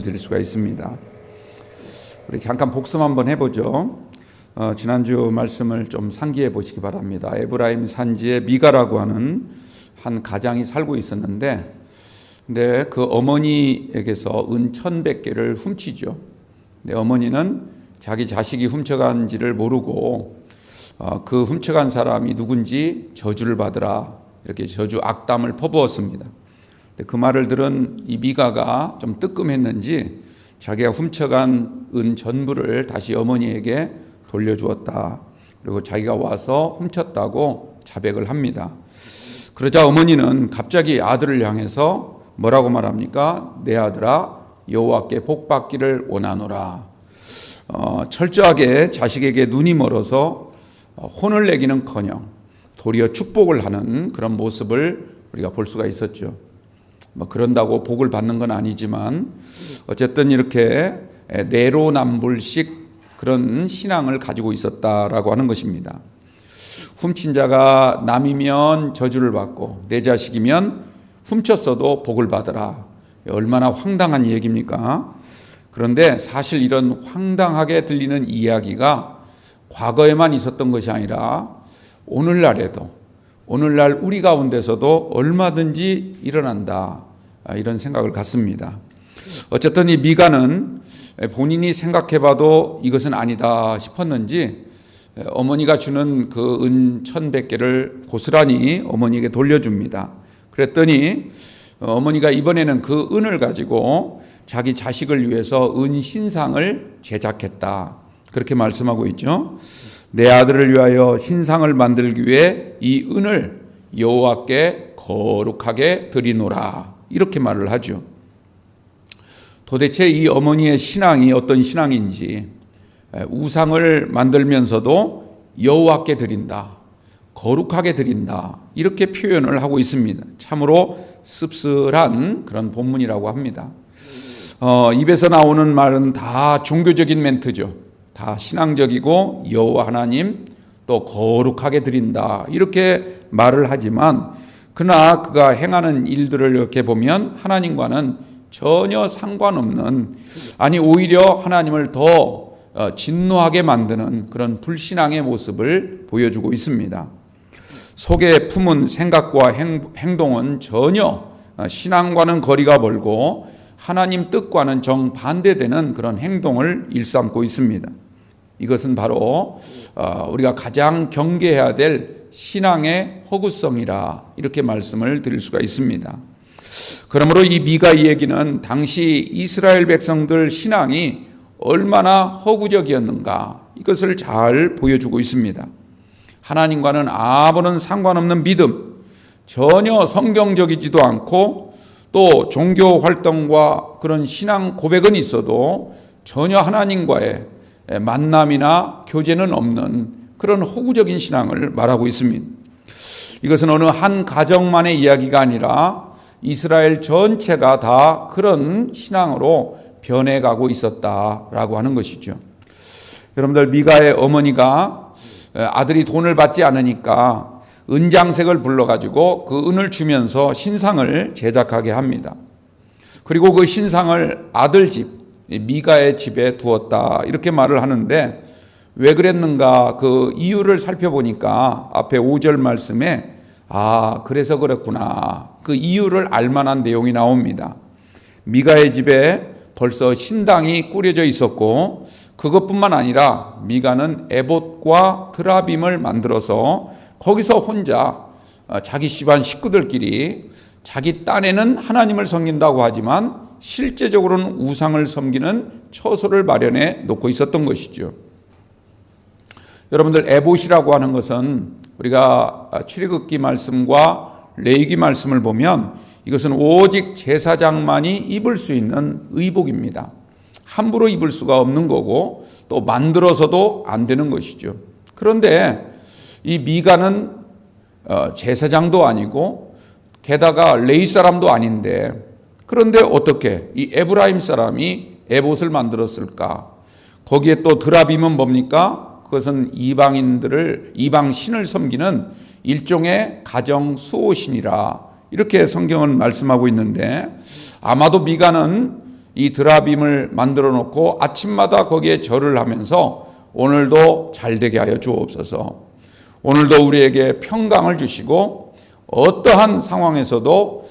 드릴 수가 있습니다. 우리 잠깐 복습 한번 해보죠. 지난주 말씀을 좀 상기해 보시기 바랍니다. 에브라임 산지에 미가라고 하는 한 가장이 살고 있었는데, 근데 그 어머니에게서 은 1,100개를 훔치죠. 근데 어머니는 자기 자식이 훔쳐간지를 모르고 그 훔쳐간 사람이 누군지 저주를 받으라, 이렇게 저주 악담을 퍼부었습니다. 그 말을 들은 이 미가가 좀 뜨끔했는지 자기가 훔쳐간 은 전부를 다시 어머니에게 돌려주었다. 그리고 자기가 와서 훔쳤다고 자백을 합니다. 그러자 어머니는 갑자기 아들을 향해서 뭐라고 말합니까? 내 아들아, 여호와께 복받기를 원하노라. 철저하게 자식에게 눈이 멀어서 혼을 내기는커녕 도리어 축복을 하는 그런 모습을 우리가 볼 수가 있었죠. 그런다고 복을 받는 건 아니지만 어쨌든 이렇게 내로남불식 그런 신앙을 가지고 있었다라고 하는 것입니다. 훔친 자가 남이면 저주를 받고 내 자식이면 훔쳤어도 복을 받으라. 얼마나 황당한 얘기입니까? 그런데 사실 이런 황당하게 들리는 이야기가 과거에만 있었던 것이 아니라 오늘날 우리 가운데서도 얼마든지 일어난다, 이런 생각을 갖습니다. 어쨌든 이 미가는 본인이 생각해봐도 이것은 아니다 싶었는지 어머니가 주는 그 은 1,100개를 고스란히 어머니에게 돌려줍니다. 그랬더니 어머니가 이번에는 그 은을 가지고 자기 자식을 위해서 은 신상을 제작했다, 그렇게 말씀하고 있죠. 내 아들을 위하여 신상을 만들기 위해 이 은을 여호와께 거룩하게 드리노라, 이렇게 말을 하죠. 도대체 이 어머니의 신앙이 어떤 신앙인지, 우상을 만들면서도 여호와께 드린다, 거룩하게 드린다, 이렇게 표현을 하고 있습니다. 참으로 씁쓸한 그런 본문이라고 합니다. 입에서 나오는 말은 다 종교적인 멘트죠. 다 신앙적이고 여호와 하나님 또 거룩하게 드린다, 이렇게 말을 하지만 그러나 그가 행하는 일들을 이렇게 보면 하나님과는 전혀 상관없는, 아니 오히려 하나님을 더 진노하게 만드는 그런 불신앙의 모습을 보여주고 있습니다. 속에 품은 생각과 행동은 전혀 신앙과는 거리가 멀고 하나님 뜻과는 정반대되는 그런 행동을 일삼고 있습니다. 이것은 바로 우리가 가장 경계해야 될 신앙의 허구성이라, 이렇게 말씀을 드릴 수가 있습니다. 그러므로 이 미가 얘기는 당시 이스라엘 백성들 신앙이 얼마나 허구적이었는가, 이것을 잘 보여주고 있습니다. 하나님과는 아무런 상관없는 믿음, 전혀 성경적이지도 않고 또 종교 활동과 그런 신앙 고백은 있어도 전혀 하나님과의 만남이나 교제는 없는 그런 허구적인 신앙을 말하고 있습니다. 이것은 어느 한 가정만의 이야기가 아니라 이스라엘 전체가 다 그런 신앙으로 변해가고 있었다라고 하는 것이죠. 여러분들, 미가의 어머니가 아들이 돈을 받지 않으니까 은장색을 불러가지고 그 은을 주면서 신상을 제작하게 합니다. 그리고 그 신상을 아들 집, 미가의 집에 두었다, 이렇게 말을 하는데 왜 그랬는가, 그 이유를 살펴보니까 앞에 5절 말씀에 그래서 그랬구나, 그 이유를 알만한 내용이 나옵니다. 미가의 집에 벌써 신당이 꾸려져 있었고 그것뿐만 아니라 미가는 에봇과 드라빔을 만들어서 거기서 혼자 자기 집안 식구들끼리 자기 딴에는 하나님을 섬긴다고 하지만 실제적으로는 우상을 섬기는 처소를 마련해 놓고 있었던 것이죠. 여러분들, 에봇이라고 하는 것은 우리가 출애굽기 말씀과 레위기 말씀을 보면 이것은 오직 제사장만이 입을 수 있는 의복입니다. 함부로 입을 수가 없는 거고 또 만들어서도 안 되는 것이죠. 그런데 이 미가는 제사장도 아니고 게다가 레위 사람도 아닌데, 그런데 어떻게 이 에브라임 사람이 에봇을 만들었을까? 거기에 또 드라빔은 뭡니까? 그것은 이방 신을 섬기는 일종의 가정 수호신이라, 이렇게 성경은 말씀하고 있는데 아마도 미가는 이 드라빔을 만들어 놓고 아침마다 거기에 절을 하면서 오늘도 잘 되게 하여 주옵소서. 오늘도 우리에게 평강을 주시고 어떠한 상황에서도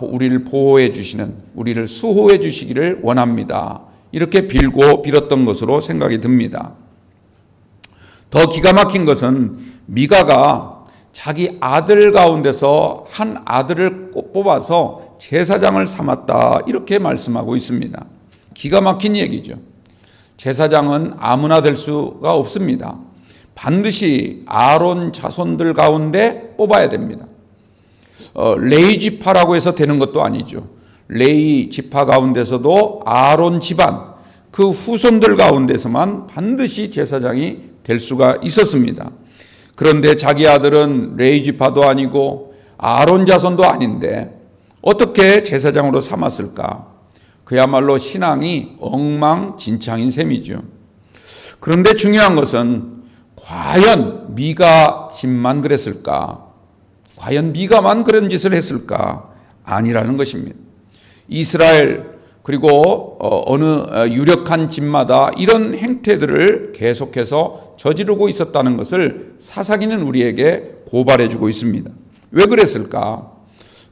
우리를 보호해 주시는, 우리를 수호해 주시기를 원합니다. 이렇게 빌었던 것으로 생각이 듭니다. 더 기가 막힌 것은 미가가 자기 아들 가운데서 한 아들을 뽑아서 제사장을 삼았다, 이렇게 말씀하고 있습니다. 기가 막힌 얘기죠. 제사장은 아무나 될 수가 없습니다. 반드시 아론 자손들 가운데 뽑아야 됩니다. 레위 지파라고 해서 되는 것도 아니죠. 레위 지파 가운데서도 아론 집안, 그 후손들 가운데서만 반드시 제사장이 될 수가 있었습니다. 그런데 자기 아들은 레위 지파도 아니고 아론 자손도 아닌데 어떻게 제사장으로 삼았을까? 그야말로 신앙이 엉망진창인 셈이죠. 그런데 중요한 것은 과연 미가 집만 그랬을까? 과연 미가만 그런 짓을 했을까? 아니라는 것입니다. 이스라엘 그리고 어느 유력한 집마다 이런 행태들을 계속해서 저지르고 있었다는 것을 사사기는 우리에게 고발해 주고 있습니다. 왜 그랬을까?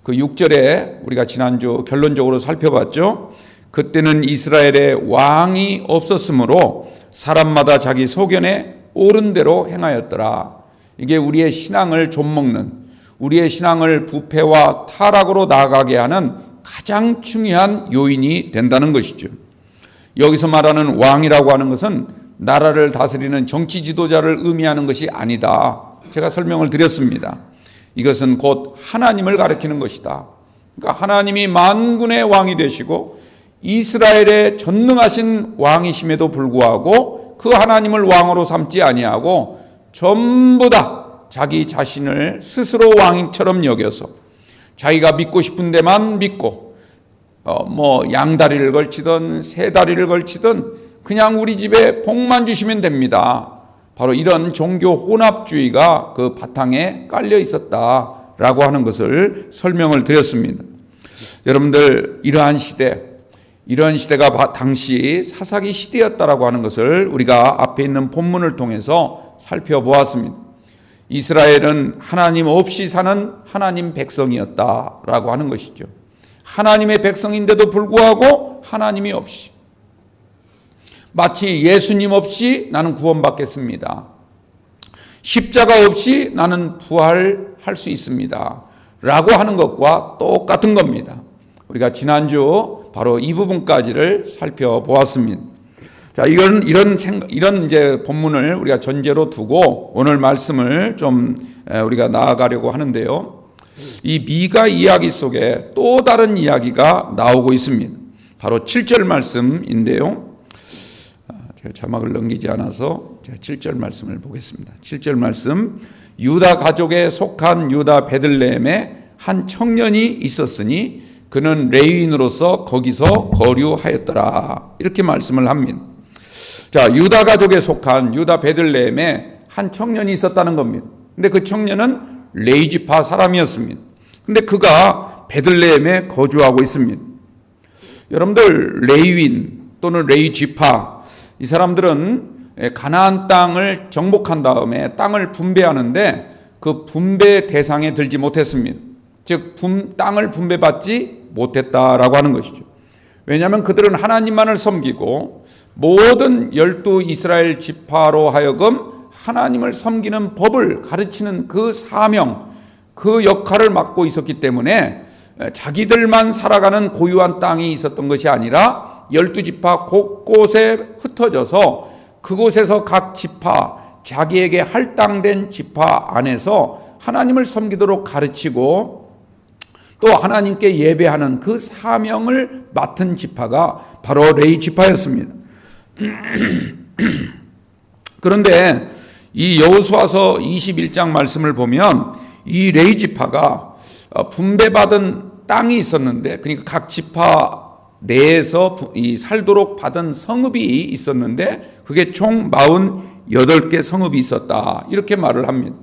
그 6절에 우리가 지난주 결론적으로 살펴봤죠. 그때는 이스라엘에 왕이 없었으므로 사람마다 자기 소견에 옳은 대로 행하였더라. 이게 우리의 신앙을 좀먹는, 우리의 신앙을 부패와 타락으로 나아가게 하는 가장 중요한 요인이 된다는 것이죠. 여기서 말하는 왕이라고 하는 것은 나라를 다스리는 정치 지도자를 의미하는 것이 아니다. 제가 설명을 드렸습니다. 이것은 곧 하나님을 가리키는 것이다. 그러니까 하나님이 만군의 왕이 되시고 이스라엘의 전능하신 왕이심에도 불구하고 그 하나님을 왕으로 삼지 아니하고 전부 다 자기 자신을 스스로 왕처럼 여겨서 자기가 믿고 싶은 데만 믿고 양다리를 걸치든 세 다리를 걸치든 그냥 우리 집에 복만 주시면 됩니다. 바로 이런 종교 혼합주의가 그 바탕에 깔려 있었다라고 하는 것을 설명을 드렸습니다. 여러분들, 이러한 시대가 당시 사사기 시대였다라고 하는 것을 우리가 앞에 있는 본문을 통해서 살펴보았습니다. 이스라엘은 하나님 없이 사는 하나님 백성이었다라고 하는 것이죠. 하나님의 백성인데도 불구하고 하나님이 없이, 마치 예수님 없이 나는 구원받겠습니다, 십자가 없이 나는 부활할 수 있습니다 라고 하는 것과 똑같은 겁니다. 우리가 지난주 바로 이 부분까지를 살펴보았습니다. 자, 이런 이제 본문을 우리가 전제로 두고 오늘 말씀을 좀 우리가 나아가려고 하는데요. 이 미가 이야기 속에 또 다른 이야기가 나오고 있습니다. 바로 7절 말씀인데요. 제가 자막을 넘기지 않아서 제가 7절 말씀을 보겠습니다. 7절 말씀. 유다 가족에 속한 유다 베들레헴에 한 청년이 있었으니 그는 레위인으로서 거기서 거류하였더라. 이렇게 말씀을 합니다. 자, 유다 가족에 속한 유다 베들레헴에 한 청년이 있었다는 겁니다. 근데 그 청년은 레위 지파 사람이었습니다. 근데 그가 베들레헴에 거주하고 있습니다. 여러분들, 레위인 또는 레위 지파, 이 사람들은 가나안 땅을 정복한 다음에 땅을 분배하는데 그 분배 대상에 들지 못했습니다. 즉 땅을 분배받지 못했다라고 하는 것이죠. 왜냐하면 그들은 하나님만을 섬기고 모든 12 이스라엘 지파로 하여금 하나님을 섬기는 법을 가르치는 그 사명, 그 역할을 맡고 있었기 때문에 자기들만 살아가는 고유한 땅이 있었던 것이 아니라 12지파 곳곳에 흩어져서 그곳에서 각 지파, 자기에게 할당된 지파 안에서 하나님을 섬기도록 가르치고 또 하나님께 예배하는 그 사명을 맡은 지파가 바로 레위 지파였습니다. 그런데 이 여호수아서 21장 말씀을 보면 이 레위 지파가 분배받은 땅이 있었는데, 그러니까 각 지파 내에서 살도록 받은 성읍이 있었는데 그게 총 48개 성읍이 있었다, 이렇게 말을 합니다.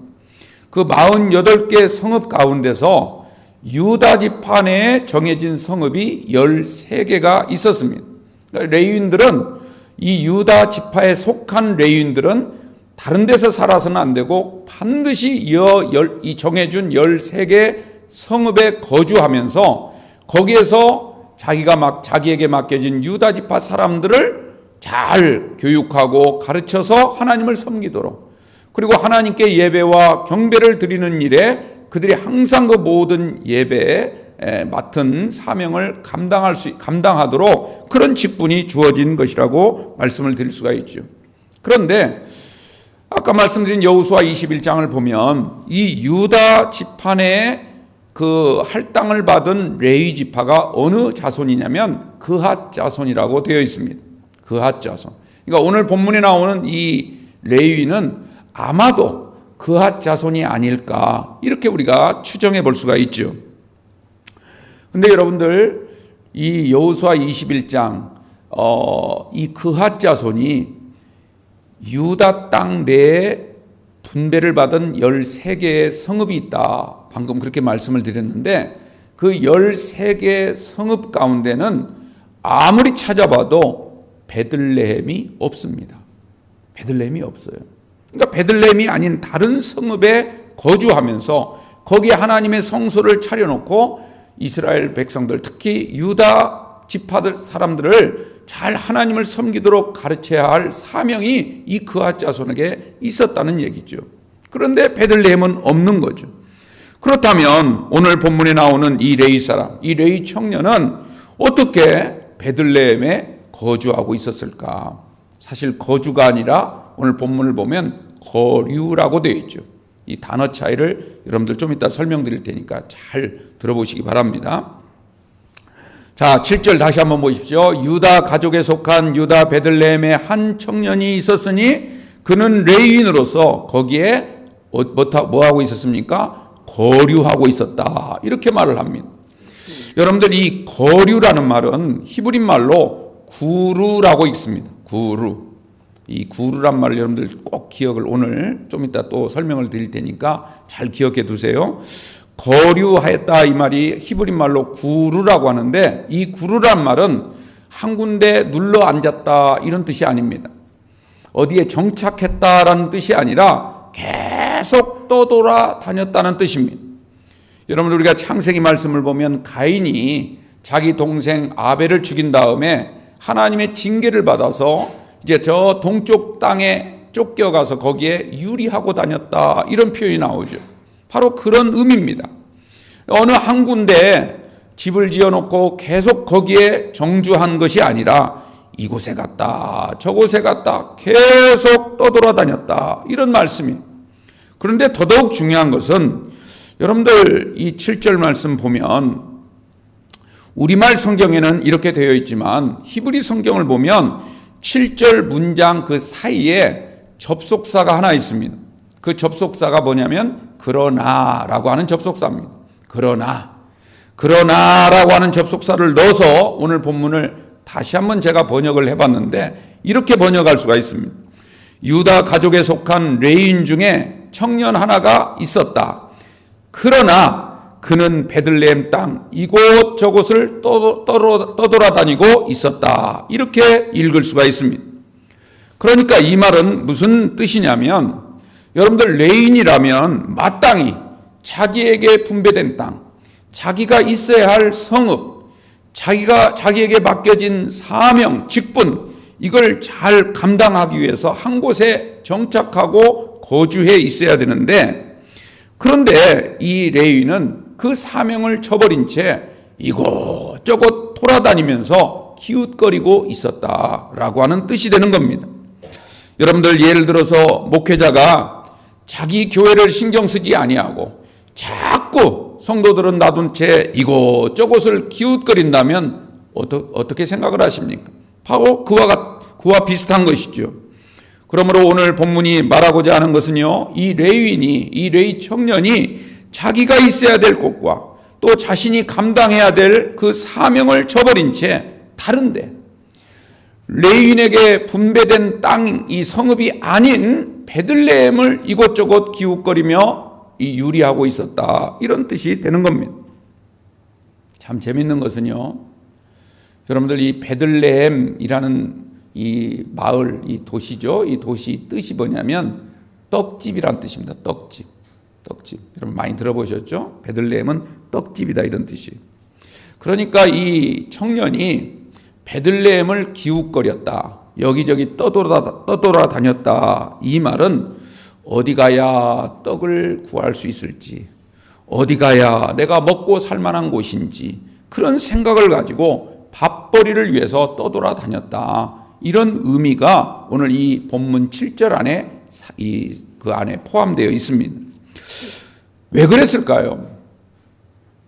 그 48개 성읍 가운데서 유다 지파 내에 정해진 성읍이 13개가 있었습니다. 레위인들은 이 유다 지파에 속한 레위인들은 다른 데서 살아서는 안 되고 반드시 이 정해준 13개 성읍에 거주하면서 거기에서 자기에게 맡겨진 유다 지파 사람들을 잘 교육하고 가르쳐서 하나님을 섬기도록, 그리고 하나님께 예배와 경배를 드리는 일에 그들이 항상 그 모든 예배에 맡은 사명을 감당하도록 그런 직분이 주어진 것이라고 말씀을 드릴 수가 있죠. 그런데 아까 말씀드린 여호수아 21장을 보면 이 유다 지파 내에 그 할당을 받은 레위 지파가 어느 자손이냐면 그핫 자손이라고 되어 있습니다. 그핫 자손. 그러니까 오늘 본문에 나오는 이 레위는 아마도 그핫 자손이 아닐까, 이렇게 우리가 추정해 볼 수가 있죠. 근데 여러분들, 이 여호수아 21장 이 그핫 자손이 유다 땅 내에 분배를 받은 13개의 성읍이 있다, 방금 그렇게 말씀을 드렸는데 그 13개 성읍 가운데는 아무리 찾아봐도 베들레헴이 없습니다. 베들레헴이 없어요. 그러니까 베들레헴이 아닌 다른 성읍에 거주하면서 거기에 하나님의 성소를 차려놓고 이스라엘 백성들, 특히 유다 지파들 사람들을 잘 하나님을 섬기도록 가르쳐야 할 사명이 이 그핫 자손에게 있었다는 얘기죠. 그런데 베들레헴은 없는 거죠. 그렇다면 오늘 본문에 나오는 이 레위 사람, 이 레위 청년은 어떻게 베들레헴에 거주하고 있었을까? 사실 거주가 아니라 오늘 본문을 보면 거류라고 되어 있죠. 이 단어 차이를 여러분들 좀 이따 설명드릴 테니까 잘 들어보시기 바랍니다. 자, 7절 다시 한번 보십시오. 유다 가족에 속한 유다 베들레헴에 한 청년이 있었으니 그는 레위인으로서 거기에 뭐 하고 있었습니까? 거류하고 있었다, 이렇게 말을 합니다. 여러분들, 이 거류라는 말은 히브리 말로 구루라고 있습니다. 구루. 이 구루란 말을 여러분들 꼭 기억을, 오늘 좀 이따 또 설명을 드릴 테니까 잘 기억해 두세요. 거류하였다, 이 말이 히브리 말로 구루라고 하는데, 이 구루란 말은 한 군데 눌러 앉았다 이런 뜻이 아닙니다. 어디에 정착했다라는 뜻이 아니라 계속 떠돌아 다녔다는 뜻입니다. 여러분, 우리가 창세기 말씀을 보면 가인이 자기 동생 아벨을 죽인 다음에 하나님의 징계를 받아서 이제 저 동쪽 땅에 쫓겨가서 거기에 유리하고 다녔다, 이런 표현이 나오죠. 바로 그런 의미입니다. 어느 한 군데에 집을 지어놓고 계속 거기에 정주한 것이 아니라 이곳에 갔다 저곳에 갔다 계속 떠돌아다녔다, 이런 말씀입니다. 그런데 더더욱 중요한 것은 여러분들, 이 7절 말씀 보면 우리말 성경에는 이렇게 되어 있지만 히브리 성경을 보면 7절 문장 그 사이에 접속사가 하나 있습니다. 그 접속사가 뭐냐면 그러나라고 하는 접속사입니다. 그러나라고 하는 접속사를 넣어서 오늘 본문을 다시 한번 제가 번역을 해봤는데 이렇게 번역할 수가 있습니다. 유다 가족에 속한 레위인 중에 청년 하나가 있었다. 그러나 그는 베들레헴 땅 이곳저곳을 떠돌아다니고 있었다, 이렇게 읽을 수가 있습니다. 그러니까 이 말은 무슨 뜻이냐면, 여러분들 레위인이라면 마땅히 자기에게 분배된 땅, 자기가 있어야 할 성읍, 자기에게 맡겨진 사명, 직분, 이걸 잘 감당하기 위해서 한 곳에 정착하고 거주해 있어야 되는데, 그런데 이 레위는 그 사명을 저버린 채 이곳저곳 돌아다니면서 기웃거리고 있었다라고 하는 뜻이 되는 겁니다. 여러분들, 예를 들어서 목회자가 자기 교회를 신경 쓰지 아니하고 자꾸 성도들은 놔둔 채 이곳저곳을 기웃거린다면 어떻게 생각을 하십니까? 바로 그와 비슷한 것이죠. 그러므로 오늘 본문이 말하고자 하는 것은요, 이 레위 청년이 자기가 있어야 될 곳과 또 자신이 감당해야 될 그 사명을 저버린 채 다른데, 레위인에게 분배된 땅, 이 성읍이 아닌 베들레헴을 이곳저곳 기웃거리며 유리하고 있었다, 이런 뜻이 되는 겁니다. 참 재밌는 것은요, 여러분들 이 베들레헴이라는 이 마을, 이 도시죠. 이 도시 뜻이 뭐냐면 떡집이란 뜻입니다. 떡집. 여러분 많이 들어보셨죠? 베들레헴은 떡집이다 이런 뜻이에요. 그러니까 이 청년이 베들레헴을 기웃거렸다. 여기저기 떠돌아다녔다. 이 말은 어디 가야 떡을 구할 수 있을지, 어디 가야 내가 먹고 살 만한 곳인지 그런 생각을 가지고 밥벌이를 위해서 떠돌아다녔다. 이런 의미가 오늘 이 본문 7절 안에 그 안에 포함되어 있습니다. 왜 그랬을까요?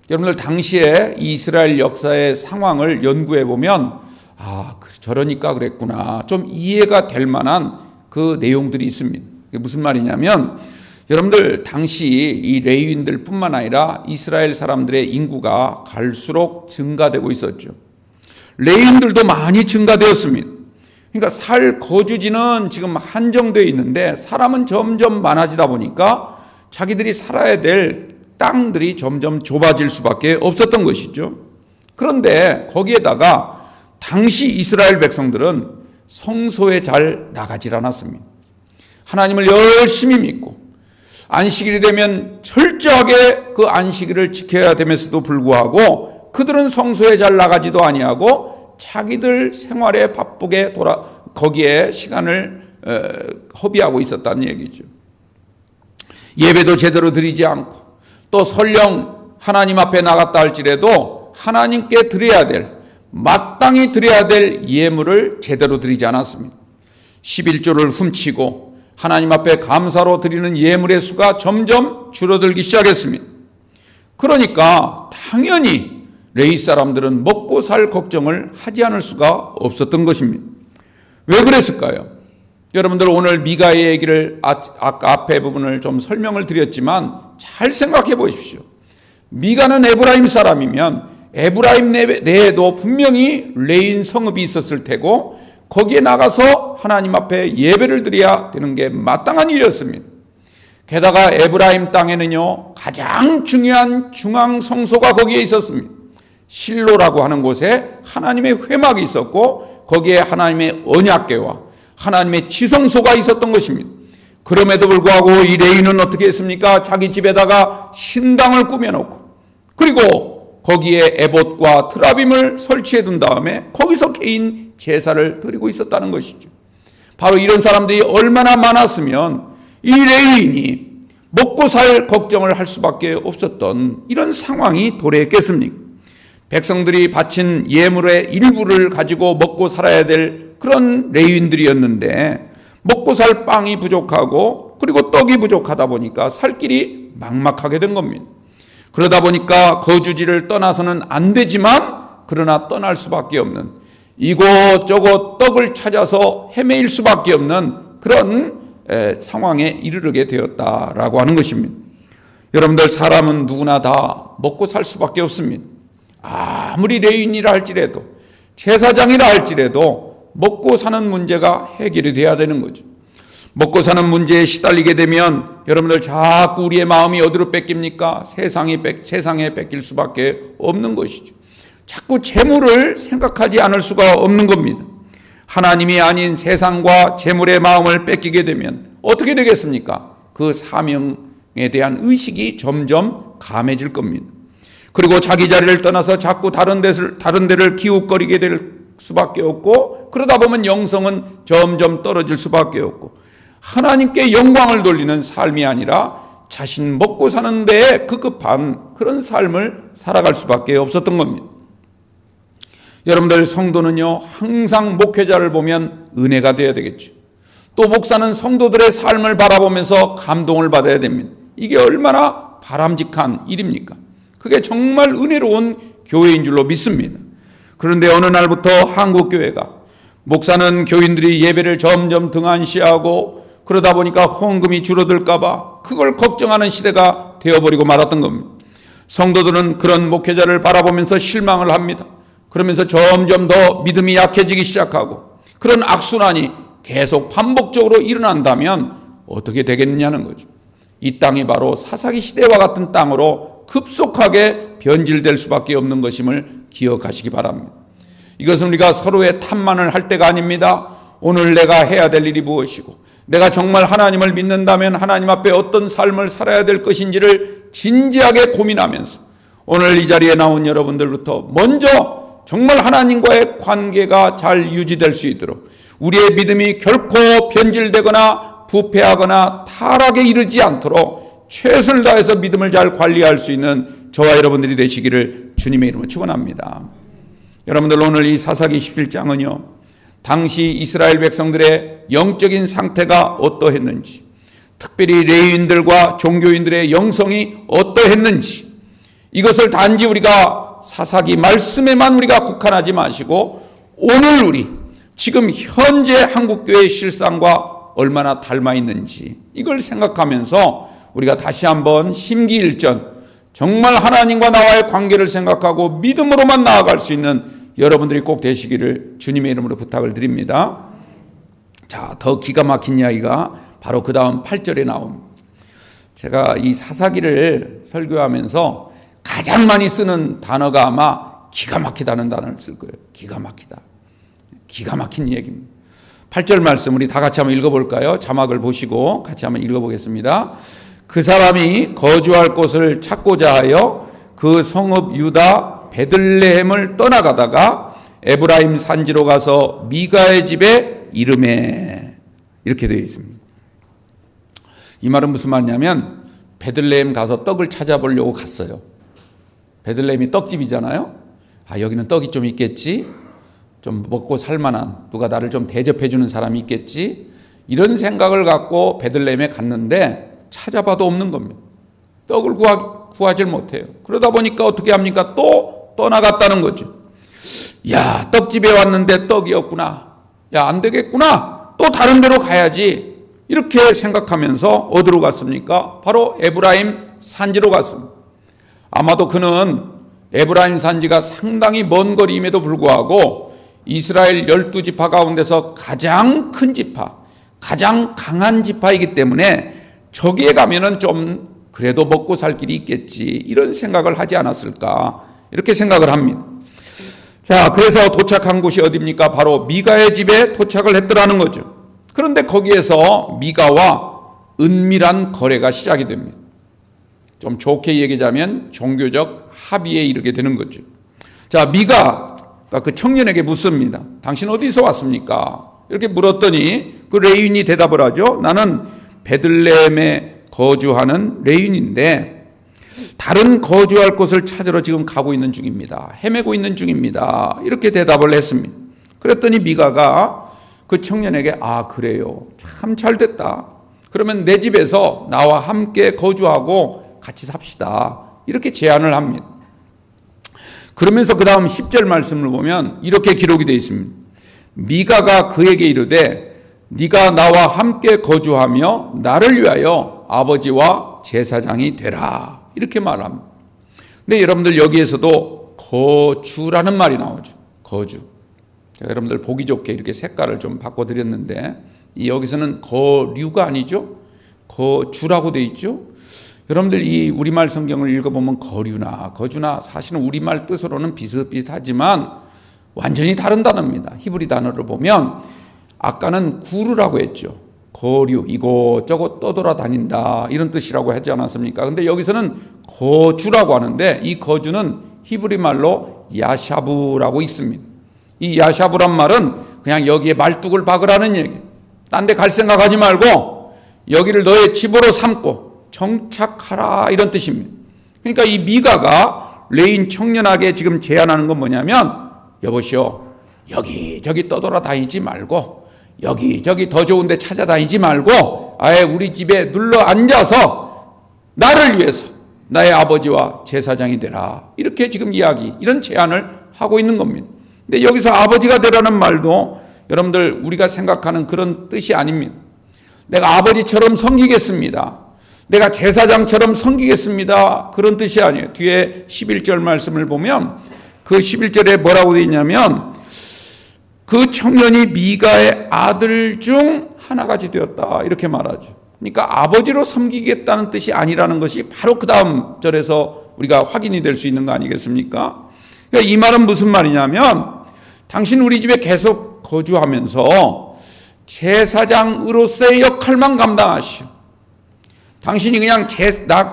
여러분들 당시에 이스라엘 역사의 상황을 연구해 보면 저러니까 그랬구나. 좀 이해가 될 만한 그 내용들이 있습니다. 그게 무슨 말이냐면 여러분들 당시 이 레위인들 뿐만 아니라 이스라엘 사람들의 인구가 갈수록 증가되고 있었죠. 레위인들도 많이 증가되었습니다. 그러니까 살 거주지는 지금 한정되어 있는데 사람은 점점 많아지다 보니까 자기들이 살아야 될 땅들이 점점 좁아질 수밖에 없었던 것이죠. 그런데 거기에다가 당시 이스라엘 백성들은 성소에 잘 나가질 않았습니다. 하나님을 열심히 믿고 안식일이 되면 철저하게 그 안식일을 지켜야 되면서도 불구하고 그들은 성소에 잘 나가지도 아니하고 자기들 생활에 바쁘게 거기에 시간을 허비하고 있었다는 얘기죠. 예배도 제대로 드리지 않고 또 설령 하나님 앞에 나갔다 할지라도 하나님께 드려야 될 마땅히 드려야 될 예물을 제대로 드리지 않았습니다. 11조를 훔치고 하나님 앞에 감사로 드리는 예물의 수가 점점 줄어들기 시작했습니다. 그러니까 당연히 레위 사람들은 먹고 살 걱정을 하지 않을 수가 없었던 것입니다. 왜 그랬을까요? 여러분들 오늘 미가의 얘기를 아까 앞에 부분을 좀 설명을 드렸지만 잘 생각해 보십시오. 미가는 에브라임 사람이면 에브라임 내에도 분명히 레인 성읍이 있었을 테고 거기에 나가서 하나님 앞에 예배를 드려야 되는 게 마땅한 일이었습니다. 게다가 에브라임 땅에는요 가장 중요한 중앙 성소가 거기에 있었습니다. 실로라고 하는 곳에 하나님의 회막이 있었고 거기에 하나님의 언약궤와 하나님의 지성소가 있었던 것입니다. 그럼에도 불구하고 이 레위는 어떻게 했습니까? 자기 집에다가 신당을 꾸며놓고 그리고 거기에 에봇과 트라빔을 설치해 둔 다음에 거기서 개인 제사를 드리고 있었다는 것이죠. 바로 이런 사람들이 얼마나 많았으면 이 레위인이 먹고 살 걱정을 할 수밖에 없었던 이런 상황이 도래했겠습니까? 백성들이 바친 예물의 일부를 가지고 먹고 살아야 될 그런 레위인들이었는데 먹고 살 빵이 부족하고 그리고 떡이 부족하다 보니까 살 길이 막막하게 된 겁니다. 그러다 보니까 거주지를 떠나서는 안 되지만 그러나 떠날 수밖에 없는 이곳저곳 떡을 찾아서 헤매일 수밖에 없는 그런 상황에 이르게 되었다라고 하는 것입니다. 여러분들 사람은 누구나 다 먹고 살 수밖에 없습니다. 아무리 레위인이라 할지라도 제사장이라 할지라도 먹고 사는 문제가 해결이 돼야 되는 거죠. 먹고 사는 문제에 시달리게 되면 여러분들 자꾸 우리의 마음이 어디로 뺏깁니까? 세상에 뺏길 수밖에 없는 것이죠. 자꾸 재물을 생각하지 않을 수가 없는 겁니다. 하나님이 아닌 세상과 재물의 마음을 뺏기게 되면 어떻게 되겠습니까? 그 사명에 대한 의식이 점점 감해질 겁니다. 그리고 자기 자리를 떠나서 자꾸 다른 데를 기웃거리게 될 수밖에 없고 그러다 보면 영성은 점점 떨어질 수밖에 없고 하나님께 영광을 돌리는 삶이 아니라 자신 먹고 사는 데에 급급한 그런 삶을 살아갈 수밖에 없었던 겁니다. 여러분들 성도는요 항상 목회자를 보면 은혜가 되어야 되겠죠. 또 목사는 성도들의 삶을 바라보면서 감동을 받아야 됩니다. 이게 얼마나 바람직한 일입니까? 그게 정말 은혜로운 교회인 줄로 믿습니다. 그런데 어느 날부터 한국교회가 목사는 교인들이 예배를 점점 등한시하고 그러다 보니까 헌금이 줄어들까봐 그걸 걱정하는 시대가 되어버리고 말았던 겁니다. 성도들은 그런 목회자를 바라보면서 실망을 합니다. 그러면서 점점 더 믿음이 약해지기 시작하고 그런 악순환이 계속 반복적으로 일어난다면 어떻게 되겠느냐는 거죠. 이 땅이 바로 사사기 시대와 같은 땅으로 급속하게 변질될 수밖에 없는 것임을 기억하시기 바랍니다. 이것은 우리가 서로의 탓만을 할 때가 아닙니다. 오늘 내가 해야 될 일이 무엇이고 내가 정말 하나님을 믿는다면 하나님 앞에 어떤 삶을 살아야 될 것인지를 진지하게 고민하면서 오늘 이 자리에 나온 여러분들부터 먼저 정말 하나님과의 관계가 잘 유지될 수 있도록 우리의 믿음이 결코 변질되거나 부패하거나 타락에 이르지 않도록 최선을 다해서 믿음을 잘 관리할 수 있는 저와 여러분들이 되시기를 주님의 이름으로 축원합니다. 여러분들 오늘 이 사사기 17장은요. 당시 이스라엘 백성들의 영적인 상태가 어떠했는지 특별히 레위인들과 종교인들의 영성이 어떠했는지 이것을 단지 우리가 사사기 말씀에만 우리가 국한하지 마시고 오늘 우리 지금 현재 한국교회의 실상과 얼마나 닮아 있는지 이걸 생각하면서 우리가 다시 한번 심기일전 정말 하나님과 나와의 관계를 생각하고 믿음으로만 나아갈 수 있는 여러분들이 꼭 되시기를 주님의 이름으로 부탁을 드립니다. 자, 더 기가 막힌 이야기가 바로 그 다음 8절에 나옵니다. 제가 이 사사기를 설교하면서 가장 많이 쓰는 단어가 아마 기가 막히다는 단어를 쓸 거예요. 기가 막히다. 기가 막힌 얘기입니다. 8절 말씀 우리 다 같이 한번 읽어볼까요? 자막을 보시고 같이 한번 읽어보겠습니다. 그 사람이 거주할 곳을 찾고자 하여 그 성읍 유다 베들레헴을 떠나가다가 에브라임 산지로 가서 미가의 집에 이르매 이렇게 되어 있습니다. 이 말은 무슨 말이냐면 베들레헴 가서 떡을 찾아보려고 갔어요. 베들레헴이 떡집이잖아요. 아, 여기는 떡이 좀 있겠지? 좀 먹고 살만한 누가 나를 좀 대접해 주는 사람이 있겠지? 이런 생각을 갖고 베들레헴에 갔는데 찾아봐도 없는 겁니다. 떡을 구하질 못해요. 그러다 보니까 어떻게 합니까? 또 떠나갔다는 거죠. 야, 떡집에 왔는데 떡이 없구나. 야, 안 되겠구나. 또 다른 데로 가야지. 이렇게 생각하면서 어디로 갔습니까? 바로 에브라임 산지로 갔습니다. 아마도 그는 에브라임 산지가 상당히 먼 거리임에도 불구하고 이스라엘 12지파 가운데서 가장 큰 지파, 가장 강한 지파이기 때문에 저기에 가면은 좀 그래도 먹고 살 길이 있겠지 이런 생각을 하지 않았을까 이렇게 생각을 합니다. 자, 그래서 도착한 곳이 어디입니까? 바로 미가의 집에 도착을 했더라는 거죠. 그런데 거기에서 미가와 은밀한 거래가 시작이 됩니다. 좀 좋게 얘기하자면 종교적 합의에 이르게 되는 거죠. 자, 미가가 그 청년에게 묻습니다. 당신 어디서 왔습니까? 이렇게 물었더니 그 레위인이 대답을 하죠. 나는 베들레헴에 거주하는 레위인인데 다른 거주할 곳을 찾으러 지금 가고 있는 중입니다. 헤매고 있는 중입니다. 이렇게 대답을 했습니다. 그랬더니 미가가 그 청년에게 아, 그래요. 참 잘 됐다. 그러면 내 집에서 나와 함께 거주하고 같이 삽시다. 이렇게 제안을 합니다. 그러면서 그 다음 10절 말씀을 보면 이렇게 기록이 되어 있습니다. 미가가 그에게 이르되 네가 나와 함께 거주하며 나를 위하여 아버지와 제사장이 되라. 이렇게 말합니다. 근데 여러분들 여기에서도 거주라는 말이 나오죠. 거주. 제가 여러분들 보기 좋게 이렇게 색깔을 좀 바꿔드렸는데 여기서는 거류가 아니죠. 거주라고 되어 있죠. 여러분들 이 우리말 성경을 읽어보면 거류나 거주나 사실은 우리말 뜻으로는 비슷비슷하지만 완전히 다른 단어입니다. 히브리 단어를 보면 아까는 구르라고 했죠. 거류, 이곳저곳 떠돌아다닌다 이런 뜻이라고 하지 않았습니까? 근데 여기서는 거주라고 하는데 이 거주는 히브리 말로 야샤부라고 있습니다. 이 야샤부란 말은 그냥 여기에 말뚝을 박으라는 얘기. 딴 데 갈 생각하지 말고 여기를 너의 집으로 삼고 정착하라 이런 뜻입니다. 그러니까 이 미가가 레인 청년에게 지금 제안하는 건 뭐냐면 여보시오, 여기저기 떠돌아다니지 말고 여기저기 더 좋은 데 찾아다니지 말고 아예 우리 집에 눌러 앉아서 나를 위해서 나의 아버지와 제사장이 되라. 이렇게 지금 이런 제안을 하고 있는 겁니다. 근데 여기서 아버지가 되라는 말도 여러분들 우리가 생각하는 그런 뜻이 아닙니다. 내가 아버지처럼 섬기겠습니다. 내가 제사장처럼 섬기겠습니다. 그런 뜻이 아니에요. 뒤에 11절 말씀을 보면 그 11절에 뭐라고 되어 있냐면 그 청년이 미가의 아들 중 하나같이 되었다 이렇게 말하죠. 그러니까 아버지로 섬기겠다는 뜻이 아니라는 것이 바로 그 다음 절에서 우리가 확인이 될 수 있는 거 아니겠습니까? 그러니까 이 말은 무슨 말이냐면 당신 우리 집에 계속 거주하면서 제사장으로서의 역할만 감당하시오. 당신이 그냥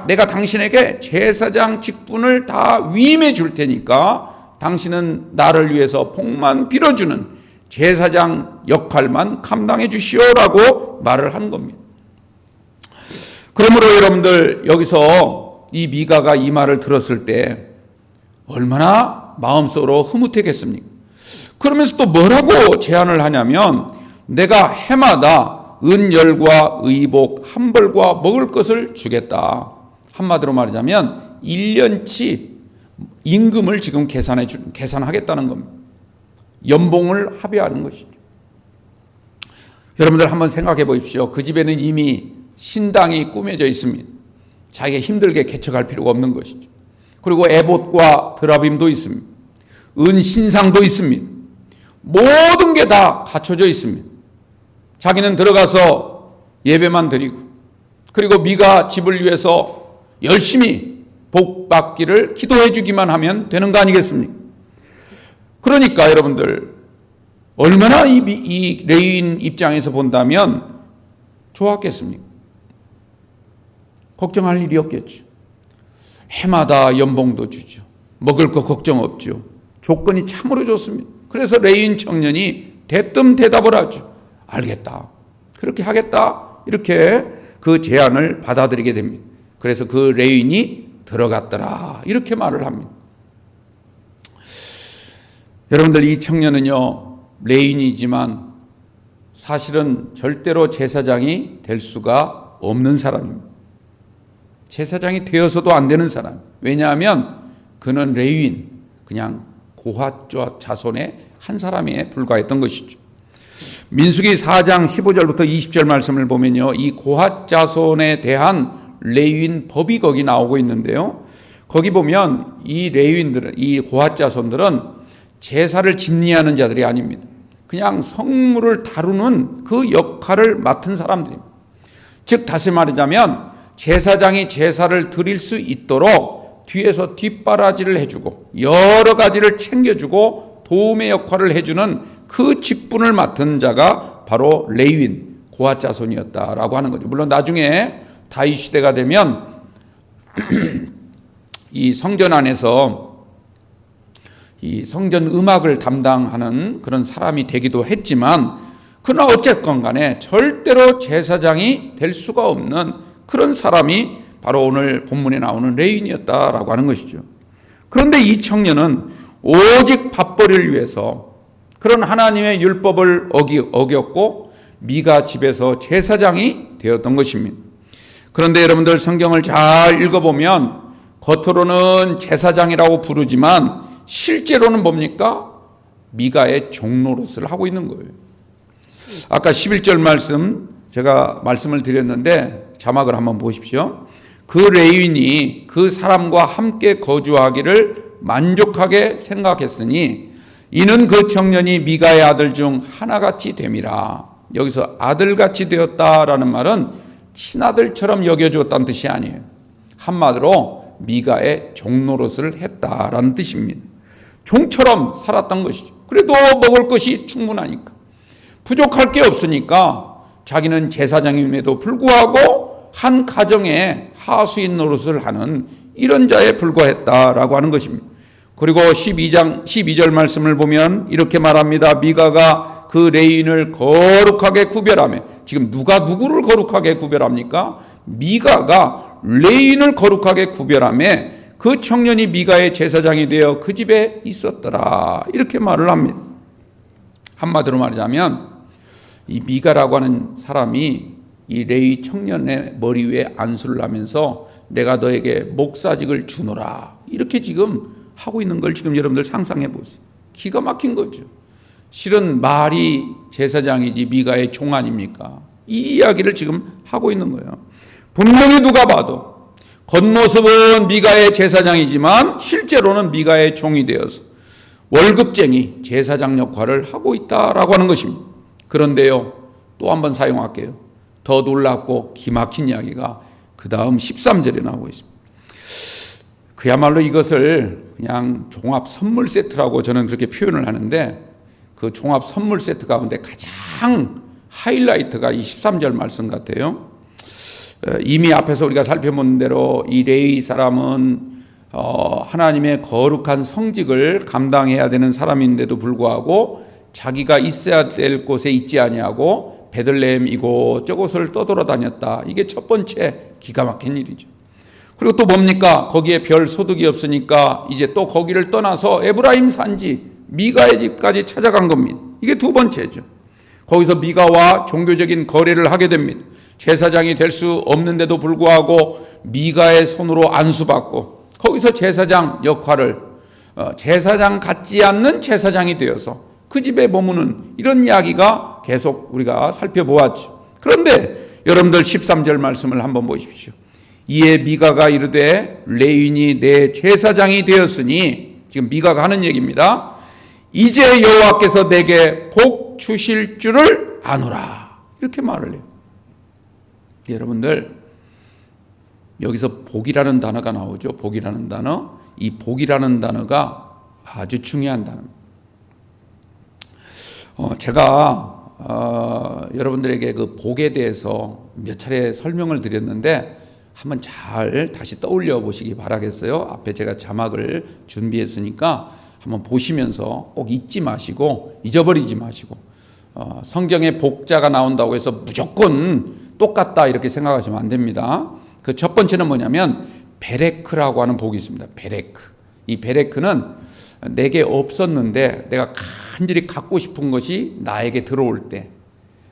내가 당신에게 제사장 직분을 다 위임해 줄 테니까 당신은 나를 위해서 복만 빌어주는 제사장 역할만 감당해 주시오라고 말을 한 겁니다. 그러므로 여러분들 여기서 이 미가가 이 말을 들었을 때 얼마나 마음속으로 흐뭇했겠습니까? 그러면서 또 뭐라고 제안을 하냐면 내가 해마다 은열과 의복, 한벌과 먹을 것을 주겠다. 한마디로 말하자면 1년치 임금을 지금 계산하겠다는 겁니다. 연봉을 합의하는 것이죠. 여러분들 한번 생각해 보십시오. 그 집에는 이미 신당이 꾸며져 있습니다. 자기가 힘들게 개척할 필요가 없는 것이죠. 그리고 에봇과 드라빔도 있습니다. 은신상도 있습니다. 모든 게 다 갖춰져 있습니다. 자기는 들어가서 예배만 드리고 그리고 미가 집을 위해서 열심히 복 받기를 기도해 주기만 하면 되는 거 아니겠습니까? 그러니까 여러분들 얼마나 이 레위인 입장에서 본다면 좋았겠습니까? 걱정할 일이 없겠죠. 해마다 연봉도 주죠. 먹을 거 걱정 없죠. 조건이 참으로 좋습니다. 그래서 레위인 청년이 대뜸 대답을 하죠. 알겠다. 그렇게 하겠다. 이렇게 그 제안을 받아들이게 됩니다. 그래서 그 레위인이 들어갔더라. 이렇게 말을 합니다. 여러분들 이 청년은요. 레위인이지만 사실은 절대로 제사장이 될 수가 없는 사람입니다. 제사장이 되어서도 안 되는 사람. 왜냐하면 그는 레위인, 그냥 고핫 자손의 한 사람에 불과했던 것이죠. 민수기 4장 15절부터 20절 말씀을 보면요. 이 고핫 자손에 대한 레위인 법이 거기 나오고 있는데요. 거기 보면 이 레위인들은, 이 고핫 자손들은 제사를 집리하는 자들이 아닙니다. 그냥 성물을 다루는 그 역할을 맡은 사람들입니다. 즉 다시 말하자면 제사장이 제사를 드릴 수 있도록 뒤에서 뒷바라지를 해주고 여러 가지를 챙겨주고 도움의 역할을 해주는 그 직분을 맡은 자가 바로 레위인, 고핫 자손이었다라고 하는 거죠. 물론 나중에 다윗 시대가 되면 이 성전 안에서 이 성전 음악을 담당하는 그런 사람이 되기도 했지만 그러나 어쨌건 간에 절대로 제사장이 될 수가 없는 그런 사람이 바로 오늘 본문에 나오는 레위인이었다라고 하는 것이죠. 그런데 이 청년은 오직 밥벌이를 위해서 그런 하나님의 율법을 어겼고 미가 집에서 제사장이 되었던 것입니다. 그런데 여러분들 성경을 잘 읽어보면 겉으로는 제사장이라고 부르지만 실제로는 뭡니까? 미가의 종노릇을 하고 있는 거예요. 아까 11절 말씀 제가 말씀을 드렸는데 자막을 한번 보십시오. 그 레위인이 그 사람과 함께 거주하기를 만족하게 생각했으니 이는 그 청년이 미가의 아들 중 하나같이 됨이라. 여기서 아들같이 되었다라는 말은 친아들처럼 여겨주었다는 뜻이 아니에요. 한마디로 미가의 종노릇을 했다라는 뜻입니다. 종처럼 살았던 것이죠. 그래도 먹을 것이 충분하니까. 부족할 게 없으니까 자기는 제사장임에도 불구하고 한 가정에 하수인 노릇을 하는 이런 자에 불과했다라고 하는 것입니다. 그리고 12절 말씀을 보면 이렇게 말합니다. 미가가 그 레위인을 거룩하게 구별하며, 지금 누가 누구를 거룩하게 구별합니까? 미가가 레위인을 거룩하게 구별하며 그 청년이 미가의 제사장이 되어 그 집에 있었더라. 이렇게 말을 합니다. 한마디로 말하자면 이 미가라고 하는 사람이 이 레위 청년의 머리 위에 안수를 하면서 내가 너에게 목사직을 주노라. 이렇게 지금 하고 있는 걸 지금 여러분들 상상해 보세요. 기가 막힌 거죠. 실은 말이 제사장이지 미가의 종 아닙니까? 이 이야기를 지금 하고 있는 거예요. 분명히 누가 봐도 겉모습은 미가의 제사장이지만 실제로는 미가의 종이 되어서 월급쟁이 제사장 역할을 하고 있다라고 하는 것입니다. 그런데요, 또 한 번 사용할게요. 더 놀랍고 기막힌 이야기가 그 다음 13절에 나오고 있습니다. 그야말로 이것을 그냥 종합 선물 세트라고 저는 그렇게 표현을 하는데, 그 종합 선물 세트 가운데 가장 하이라이트가 이 13절 말씀 같아요. 이미 앞에서 우리가 살펴본 대로 이 레위 사람은 하나님의 거룩한 성직을 감당해야 되는 사람인데도 불구하고 자기가 있어야 될 곳에 있지 아니하고 베들레헴 이곳저곳을 떠돌아다녔다. 이게 첫 번째 기가 막힌 일이죠. 그리고 또 뭡니까? 거기에 별 소득이 없으니까 이제 또 거기를 떠나서 에브라임 산지 미가의 집까지 찾아간 겁니다. 이게 두 번째죠. 거기서 미가와 종교적인 거래를 하게 됩니다. 제사장이 될 수 없는데도 불구하고 미가의 손으로 안수받고 거기서 제사장 역할을 제사장 같지 않는 제사장이 되어서 그 집에 머무는 이런 이야기가 계속 우리가 살펴보았죠. 그런데 여러분들 13절 말씀을 한번 보십시오. 이에 미가가 이르되 레위인이 내 제사장이 되었으니, 지금 미가가 하는 얘기입니다. 이제 여호와께서 내게 복 주실 줄을 아노라. 이렇게 말을 해요. 여러분들 여기서 복이라는 단어가 나오죠. 복이라는 단어. 이 복이라는 단어가 아주 중요한 단어입니다. 제가 여러분들에게 그 복에 대해서 몇 차례 설명을 드렸는데 한번 잘 다시 떠올려 보시기 바라겠어요. 앞에 제가 자막을 준비했으니까 한번 보시면서 꼭 잊지 마시고 잊어버리지 마시고, 성경에 복자가 나온다고 해서 무조건 똑같다 이렇게 생각하시면 안 됩니다. 그 첫 번째는 뭐냐면 베레크라고 하는 복이 있습니다. 베레크. 이 베레크는 내게 없었는데 내가 간절히 갖고 싶은 것이 나에게 들어올 때,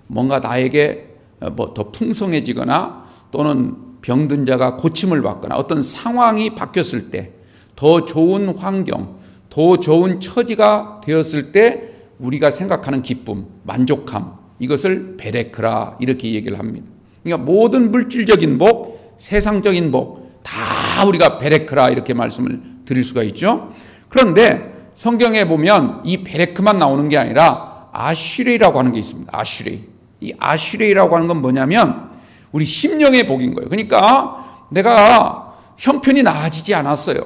뭔가 나에게 더 풍성해지거나 또는 병든 자가 고침을 받거나 어떤 상황이 바뀌었을 때, 더 좋은 환경, 더 좋은 처지가 되었을 때 우리가 생각하는 기쁨, 만족함, 이것을 베레크라 이렇게 얘기를 합니다. 그러니까 모든 물질적인 복, 세상적인 복 다 우리가 베레크라 이렇게 말씀을 드릴 수가 있죠. 그런데 성경에 보면 이 베레크만 나오는 게 아니라 아슈레이라고 하는 게 있습니다. 아슈레이. 이 아슈레이라고 하는 건 뭐냐면 우리 심령의 복인 거예요. 그러니까 내가 형편이 나아지지 않았어요.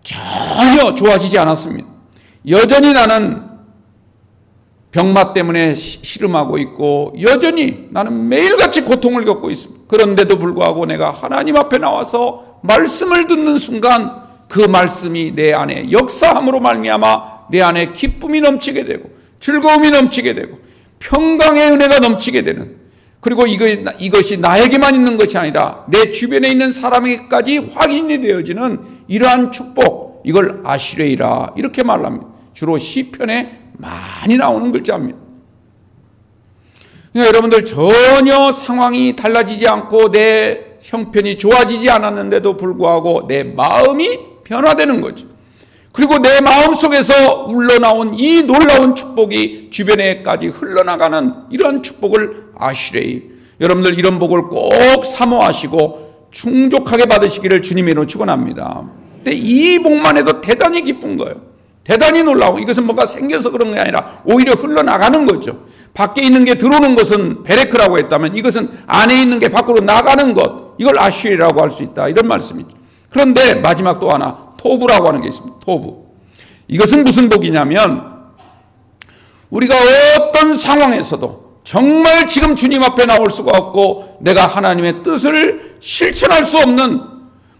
전혀 좋아지지 않았습니다. 여전히 나는 병마 때문에 씨름하고 있고 여전히 나는 매일같이 고통을 겪고 있습니다. 그런데도 불구하고 내가 하나님 앞에 나와서 말씀을 듣는 순간 그 말씀이 내 안에 역사함으로 말미암아 내 안에 기쁨이 넘치게 되고 즐거움이 넘치게 되고 평강의 은혜가 넘치게 되는, 그리고 이것이 나에게만 있는 것이 아니라 내 주변에 있는 사람에게까지 확인이 되어지는 이러한 축복, 이걸 아슈레이라 이렇게 말합니다. 주로 시편에 많이 나오는 글자입니다. 그러니까 여러분들 전혀 상황이 달라지지 않고 내 형편이 좋아지지 않았는데도 불구하고 내 마음이 변화되는 거죠. 그리고 내 마음 속에서 울러나온 이 놀라운 축복이 주변에까지 흘러나가는 이런 축복을 아슈레이, 여러분들 이런 복을 꼭 사모하시고 충족하게 받으시기를 주님의 이름으로 축원합니다. 근데 이 복만 해도 대단히 기쁜 거예요. 대단히 놀라워. 이것은 뭔가 생겨서 그런 게 아니라 오히려 흘러나가는 거죠. 밖에 있는 게 들어오는 것은 베레크라고 했다면 이것은 안에 있는 게 밖으로 나가는 것, 이걸 아슈레이라고 할 수 있다, 이런 말씀이죠. 그런데 마지막 또 하나 토부라고 하는 게 있습니다. 토부. 이것은 무슨 복이냐면 우리가 어떤 상황에서도 정말 지금 주님 앞에 나올 수가 없고 내가 하나님의 뜻을 실천할 수 없는,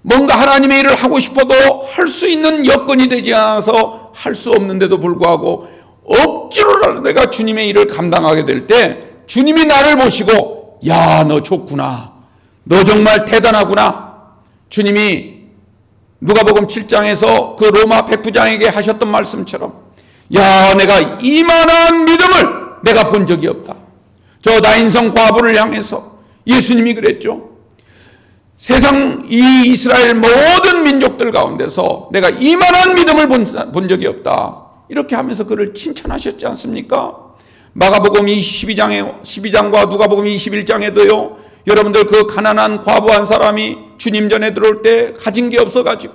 뭔가 하나님의 일을 하고 싶어도 할 수 있는 여건이 되지 않아서 할 수 없는데도 불구하고 억지로라도 내가 주님의 일을 감당하게 될 때 주님이 나를 보시고 야, 너 좋구나, 너 정말 대단하구나. 주님이 누가복음 7장에서 그 로마 백부장에게 하셨던 말씀처럼 야, 내가 이만한 믿음을 내가 본 적이 없다. 저 나인성 과부를 향해서 예수님이 그랬죠. 세상 이 이스라엘 모든 민족들 가운데서 내가 이만한 믿음을 본 적이 없다. 이렇게 하면서 그를 칭찬하셨지 않습니까? 마가복음 12장과 누가복음 21장에도요. 여러분들 그 가난한 과부 한 사람이 주님 전에 들어올 때 가진 게 없어가지고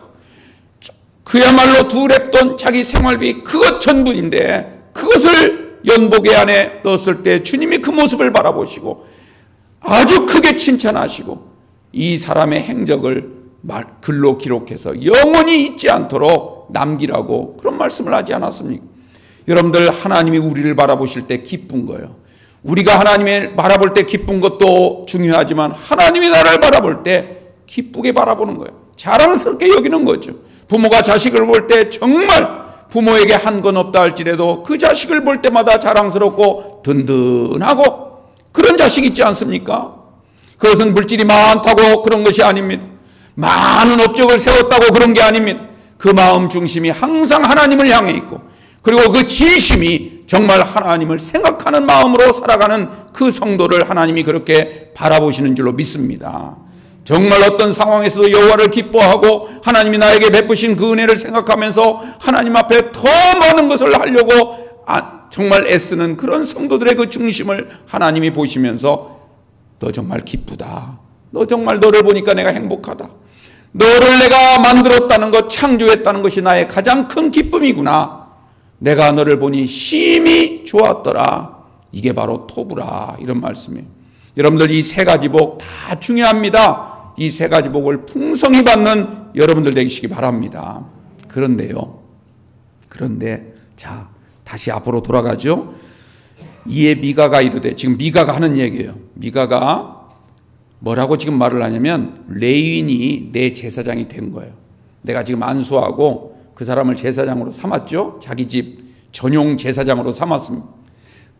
그야말로 두 랩돈 자기 생활비 그것 전부인데 그것을 연복의 안에 넣었을 때 주님이 그 모습을 바라보시고 아주 크게 칭찬하시고 이 사람의 행적을 글로 기록해서 영원히 잊지 않도록 남기라고 그런 말씀을 하지 않았습니까? 여러분들, 하나님이 우리를 바라보실 때 기쁜 거예요. 우리가 하나님을 바라볼 때 기쁜 것도 중요하지만 하나님이 나를 바라볼 때 기쁘게 바라보는 거예요. 자랑스럽게 여기는 거죠. 부모가 자식을 볼 때 정말 부모에게 한 건 없다 할지라도 그 자식을 볼 때마다 자랑스럽고 든든하고 그런 자식 있지 않습니까? 그것은 물질이 많다고 그런 것이 아닙니다. 많은 업적을 세웠다고 그런 게 아닙니다. 그 마음 중심이 항상 하나님을 향해 있고, 그리고 그 진심이 정말 하나님을 생각하는 마음으로 살아가는 그 성도를 하나님이 그렇게 바라보시는 줄로 믿습니다. 정말 어떤 상황에서도 여호와를 기뻐하고 하나님이 나에게 베푸신 그 은혜를 생각하면서 하나님 앞에 더 많은 것을 하려고 정말 애쓰는 그런 성도들의 그 중심을 하나님이 보시면서 너 정말 기쁘다. 너 정말 너를 보니까 내가 행복하다. 너를 내가 만들었다는 것, 창조했다는 것이 나의 가장 큰 기쁨이구나. 내가 너를 보니 심히 좋았더라. 이게 바로 토부라. 이런 말씀이에요. 여러분들, 이 세 가지 복 다 중요합니다. 이 세 가지 복을 풍성히 받는 여러분들 되시기 바랍니다. 그런데 자, 다시 앞으로 돌아가죠. 이에 미가가 이르되, 지금 미가가 하는 얘기예요. 미가가 뭐라고 지금 말을 하냐면 레위인이 내 제사장이 된 거예요. 내가 지금 안수하고 그 사람을 제사장으로 삼았죠. 자기 집 전용 제사장으로 삼았습니다.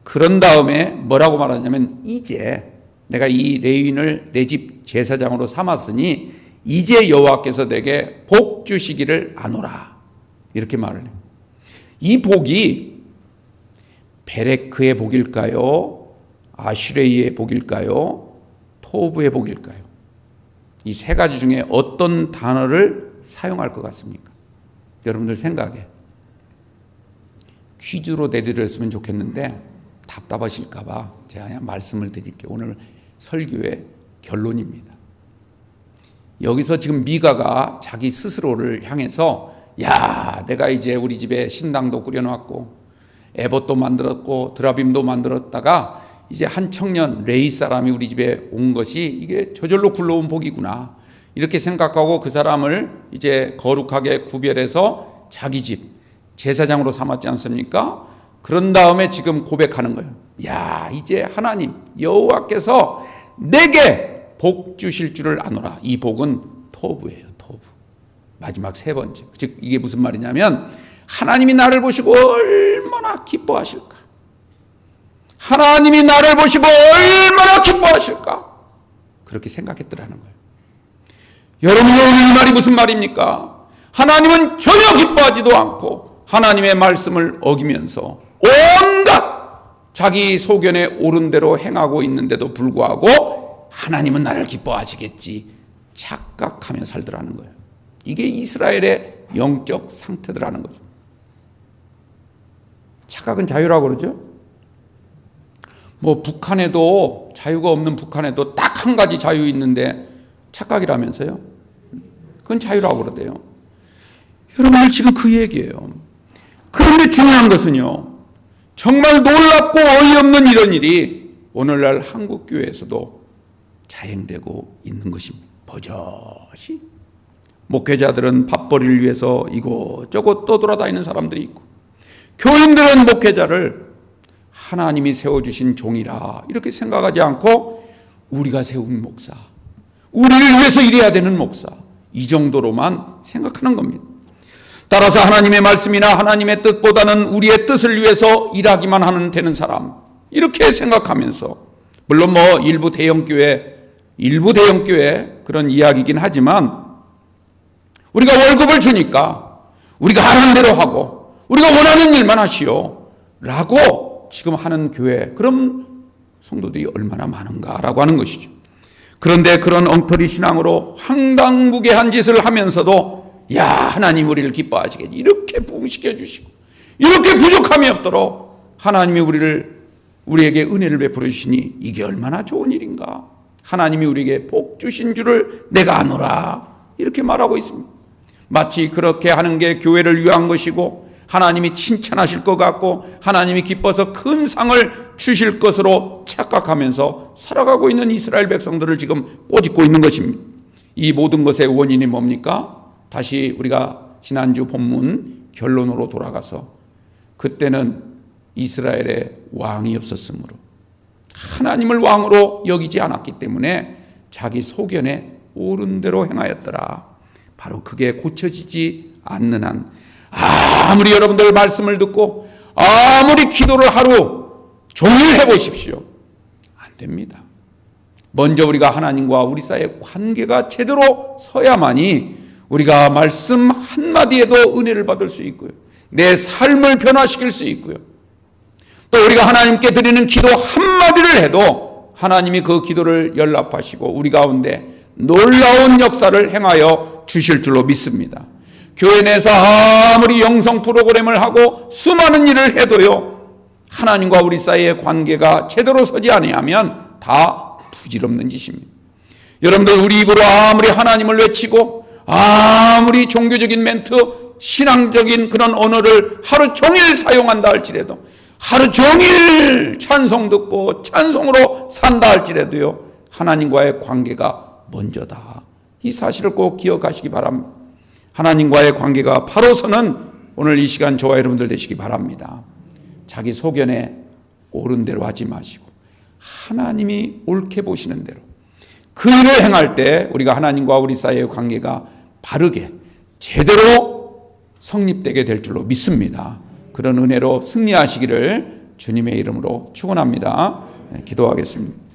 그런 다음에 뭐라고 말하냐면 이제 내가 이 레위인을 내 집 제사장으로 삼았으니 이제 여호와께서 내게 복 주시기를 아노라. 이렇게 말을 해요. 이 복이 베레크의 복일까요? 아슈레이의 복일까요? 토부의 복일까요? 이 세 가지 중에 어떤 단어를 사용할 것 같습니까? 여러분들 생각에 퀴즈로 내드렸으면 좋겠는데 답답하실까 봐 제가 그냥 말씀을 드릴게요. 오늘 설교의 결론입니다. 여기서 지금 미가가 자기 스스로를 향해서 야, 내가 이제 우리 집에 신당도 꾸려놨고 에봇도 만들었고 드라빔도 만들었다가 이제 한 청년 레위 사람이 우리 집에 온 것이 이게 저절로 굴러온 복이구나. 이렇게 생각하고 그 사람을 이제 거룩하게 구별해서 자기 집 제사장으로 삼았지 않습니까? 그런 다음에 지금 고백하는 거예요. 야, 이제 하나님 여호와께서 내게 복 주실 줄을 아노라. 이 복은 토부예요. 토부. 마지막 세 번째. 즉 이게 무슨 말이냐면 하나님이 나를 보시고 얼마나 기뻐하실까. 하나님이 나를 보시고 얼마나 기뻐하실까. 그렇게 생각했더라는 거예요. 여러분, 오늘 이 말이 무슨 말입니까? 하나님은 전혀 기뻐하지도 않고 하나님의 말씀을 어기면서 온갖 자기 소견에 옳은 대로 행하고 있는데도 불구하고 하나님은 나를 기뻐하시겠지 착각하며 살더라는 거예요. 이게 이스라엘의 영적 상태더라는 거죠. 착각은 자유라고 그러죠. 뭐 북한에도 자유가 없는 북한에도 딱 한 가지 자유 있는데 착각이라면서요. 그건 자유라고 그러대요. 여러분, 지금 그 얘기예요. 그런데 중요한 것은요, 정말 놀랍고 어이없는 이런 일이 오늘날 한국 교회에서도 자행되고 있는 것입니다. 버젓이 목회자들은 밥벌이를 위해서 이곳저곳 떠돌아다니는 사람들이 있고, 교인들은 목회자를 하나님이 세워주신 종이라 이렇게 생각하지 않고 우리가 세운 목사, 우리를 위해서 일해야 되는 목사, 이 정도로만 생각하는 겁니다. 따라서 하나님의 말씀이나 하나님의 뜻보다는 우리의 뜻을 위해서 일하기만 하는 되는 사람, 이렇게 생각하면서, 물론 뭐 일부 대형교회 그런 이야기이긴 하지만 우리가 월급을 주니까 우리가 하라는 대로 하고 우리가 원하는 일만 하시오 라고 지금 하는 교회, 그런 성도들이 얼마나 많은가라고 하는 것이죠. 그런데 그런 엉터리 신앙으로 황당무계한 짓을 하면서도 야, 하나님 우리를 기뻐하시겠지 이렇게 부흥시켜 주시고 이렇게 부족함이 없도록 하나님이 우리에게 은혜를 베풀어 주시니 이게 얼마나 좋은 일인가. 하나님이 우리에게 복 주신 줄을 내가 아노라 이렇게 말하고 있습니다. 마치 그렇게 하는 게 교회를 위한 것이고 하나님이 칭찬하실 것 같고 하나님이 기뻐서 큰 상을 주실 것으로 착각하면서 살아가고 있는 이스라엘 백성들을 지금 꼬집고 있는 것입니다. 이 모든 것의 원인이 뭡니까? 다시 우리가 지난주 본문 결론으로 돌아가서 그때는 이스라엘의 왕이 없었으므로 하나님을 왕으로 여기지 않았기 때문에 자기 소견에 옳은 대로 행하였더라. 바로 그게 고쳐지지 않는 한 아무리 여러분들 말씀을 듣고 아무리 기도를 하루 종일 해보십시오. 안 됩니다. 먼저 우리가 하나님과 우리 사이의 관계가 제대로 서야만이 우리가 말씀 한마디에도 은혜를 받을 수 있고요. 내 삶을 변화시킬 수 있고요. 또 우리가 하나님께 드리는 기도 한마디를 해도 하나님이 그 기도를 연락하시고 우리 가운데 놀라운 역사를 행하여 주실 줄로 믿습니다. 교회 내에서 아무리 영성 프로그램을 하고 수많은 일을 해도요, 하나님과 우리 사이의 관계가 제대로 서지 아니하면 다 부질없는 짓입니다. 여러분들 우리 입으로 아무리 하나님을 외치고 아무리 종교적인 멘트, 신앙적인 그런 언어를 하루 종일 사용한다 할지라도 하루 종일 찬송 듣고 찬송으로 산다 할지라도요, 하나님과의 관계가 먼저다. 이 사실을 꼭 기억하시기 바랍니다. 하나님과의 관계가 바로서는 오늘 이 시간 저와 여러분들 되시기 바랍니다. 자기 소견에 옳은 대로 하지 마시고 하나님이 옳게 보시는 대로 그 일을 행할 때 우리가 하나님과 우리 사이의 관계가 바르게 제대로 성립되게 될 줄로 믿습니다. 그런 은혜로 승리하시기를 주님의 이름으로 축원합니다. 기도하겠습니다.